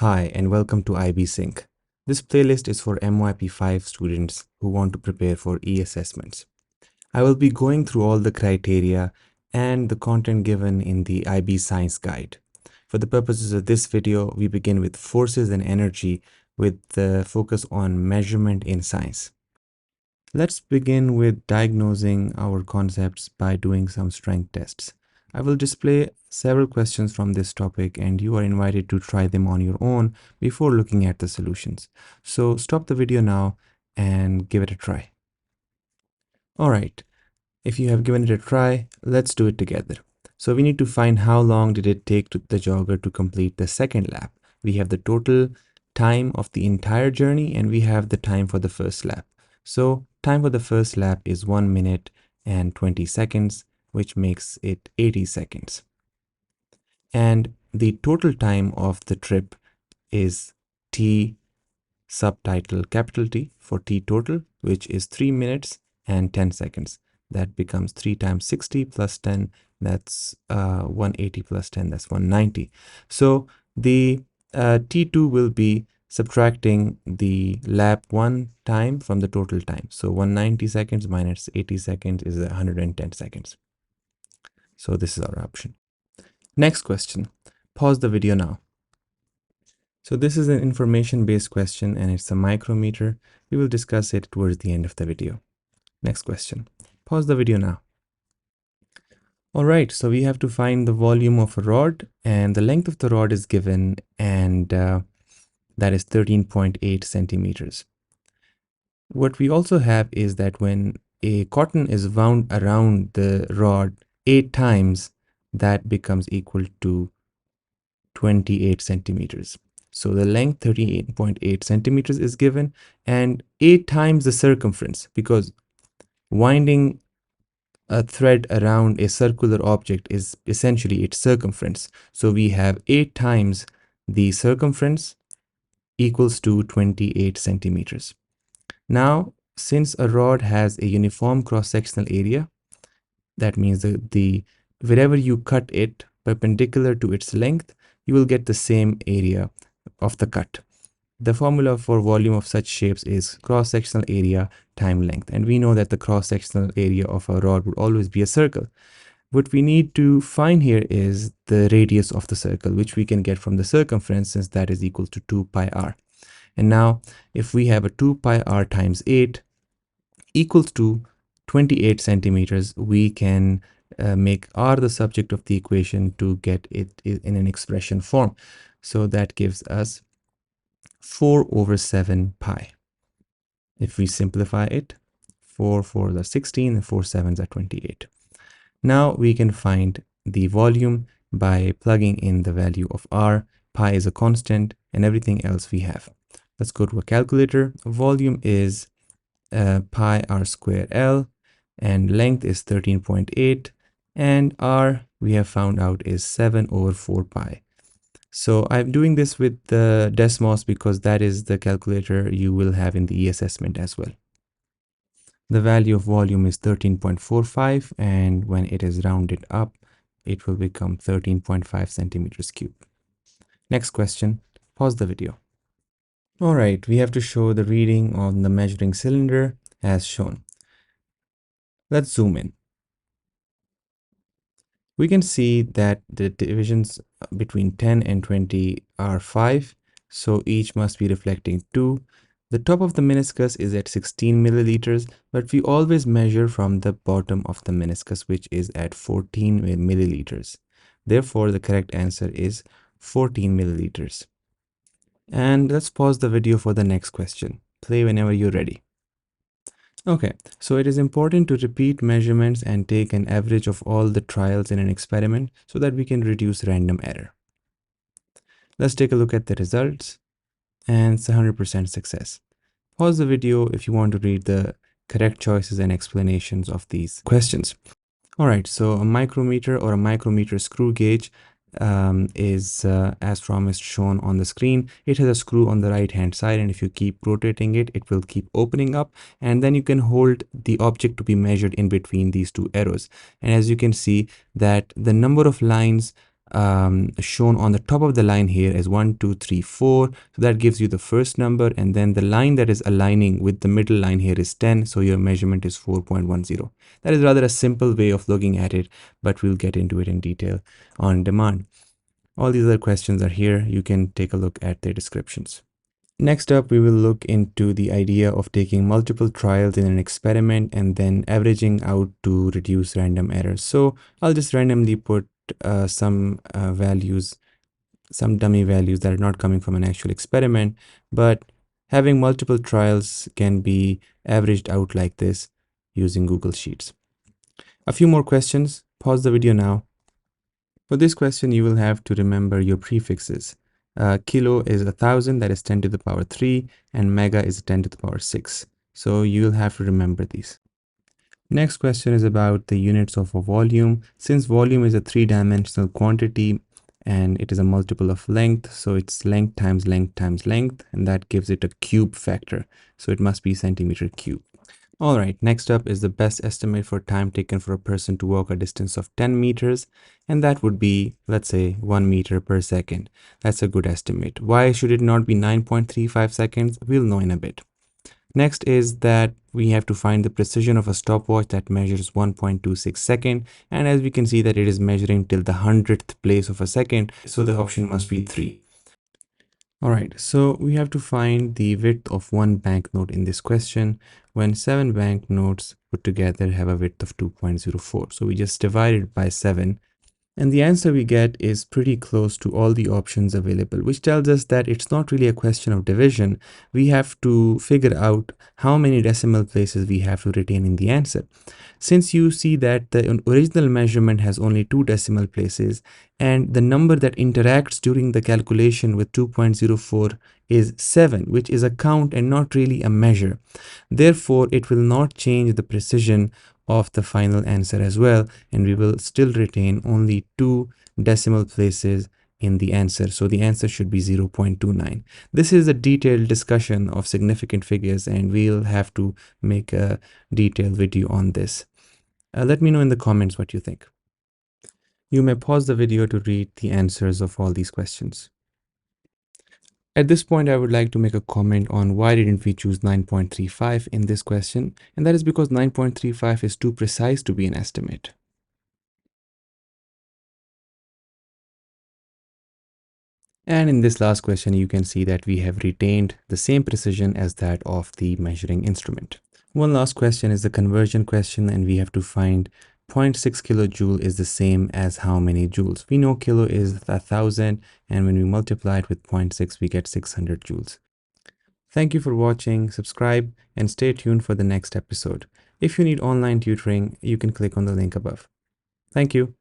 Hi and welcome to IB Sync. This playlist is for MYP5 students who want to prepare for e-assessments. I will be going through all the criteria and the content given in the IB Science Guide. For the purposes of this video, we begin with forces and energy with the focus on measurement in science. Let's begin with diagnosing our concepts by doing some strength tests. I will display several questions from this topic and you are invited to try them on your own before looking at the solutions. So stop the video now and give it a try. Alright, if you have given it a try, let's do it together. So we need to find how long did it take the jogger to complete the second lap. We have the total time of the entire journey and we have the time for the first lap. So time for the first lap is 1 minute and 20 seconds, which makes it 80 seconds. And the total time of the trip is T subtitle capital T for T total, which is 3 minutes and 10 seconds. That becomes 3 times 60 plus 10, that's 180 plus 10, that's 190. So the T2 will be subtracting the lap 1 time from the total time. So 190 seconds minus 80 seconds is 110 seconds. So this is our option. Next question. Pause the video now. So this is an information-based question and it's a micrometer. We will discuss it towards the end of the video. Next question. Pause the video now. All right, so we have to find the volume of a rod and the length of the rod is given and that is 13.8 centimeters. What we also have is that when a cotton is wound around the rod 8 times, that becomes equal to 28 centimeters. So the length 38.8 centimeters is given and 8 times the circumference, because winding a thread around a circular object is essentially its circumference. So we have 8 times the circumference equals to 28 centimeters. Now, since a rod has a uniform cross-sectional area, that means that wherever you cut it perpendicular to its length, you will get the same area of the cut. The formula for volume of such shapes is cross-sectional area time length. And we know that the cross-sectional area of a rod would always be a circle. What we need to find here is the radius of the circle, which we can get from the circumference, since that is equal to 2 pi r. And now if we have a 2 pi r times 8 equals to 28 centimeters, we can make r the subject of the equation to get it in an expression form. So that gives us 4 over 7 pi. If we simplify it, 4 4s are 16 and 4 7s are 28. Now we can find the volume by plugging in the value of r. Pi is a constant and everything else we have. Let's go to a calculator. Volume is pi r square L and length is 13.8 and r we have found out is 7 over 4 pi. So I'm doing this with the Desmos because that is the calculator you will have in the e-assessment as well. The value of volume is 13.45 and when it is rounded up, it will become 13.5 centimeters cubed. Next question, pause the video. All right, we have to show the reading on the measuring cylinder as shown. Let's zoom in. We can see that the divisions between 10 and 20 are 5, so each must be reflecting 2. The top of the meniscus is at 16 milliliters, but we always measure from the bottom of the meniscus, which is at 14 milliliters. Therefore, the correct answer is 14 milliliters. And let's pause the video for the next question. Play whenever you're ready. Okay, so it is important to repeat measurements and take an average of all the trials in an experiment so that we can reduce random error. Let's take a look at the results, and it's 100% success. Pause the video if you want to read the correct choices and explanations of these questions. All right, so a micrometer or a micrometer screw gauge is as promised shown on the screen. It has a screw on the right hand side and if you keep rotating it, it will keep opening up and then you can hold the object to be measured in between these two arrows. And as you can see that the number of lines shown on the top of the line here as 1, 2, 3, 4. So that gives you the first number, and then the line that is aligning with the middle line here is 10. So your measurement is 4.10. That is rather a simple way of looking at it, but we'll get into it in detail on demand. All these other questions are here. You can take a look at their descriptions. Next up, we will look into the idea of taking multiple trials in an experiment and then averaging out to reduce random errors. So I'll just randomly put some values, some dummy values that are not coming from an actual experiment, but having multiple trials can be averaged out like this using Google Sheets. A few more questions. Pause the video now. For this question, you will have to remember your prefixes. Kilo is 1000, that is 10 to the power 3, and mega is 10 to the power 6. So you'll have to remember these. Next question is about the units of a volume. Since volume is a three-dimensional quantity and it is a multiple of length, so it's length times length times length, and that gives it a cube factor. So it must be centimeter cube. All right, next up is the best estimate for time taken for a person to walk a distance of 10 meters, and that would be, let's say, 1 meter per second. That's a good estimate. Why should it not be 9.35 seconds? We'll know in a bit. Next is that we have to find the precision of a stopwatch that measures 1.26 second, and as we can see that it is measuring till the 100th place of a second, so the option must be 3. All right, so we have to find the width of one banknote in this question when 7 banknotes put together have a width of 2.04. So we just divide it by 7, and the answer we get is pretty close to all the options available, which tells us that it's not really a question of division. We have to figure out how many decimal places we have to retain in the answer. Since you see that the original measurement has only 2 decimal places and the number that interacts during the calculation with 2.04 is 7, which is a count and not really a measure. Therefore, it will not change the precision of the final answer as well, and we will still retain only 2 decimal places in the answer. So the answer should be 0.29. This is a detailed discussion of significant figures, and we'll have to make a detailed video on this. Let me know in the comments what you think. You may pause the video to read the answers of all these questions. At this point, I would like to make a comment on why didn't we choose 9.35 in this question, and that is because 9.35 is too precise to be an estimate. And in this last question, you can see that we have retained the same precision as that of the measuring instrument. One last question is the conversion question, and we have to find 0.6 kilojoule is the same as how many joules. We know kilo is 1000, and when we multiply it with 0.6, we get 600 joules. Thank you for watching, subscribe, and stay tuned for the next episode. If you need online tutoring, you can click on the link above. Thank you.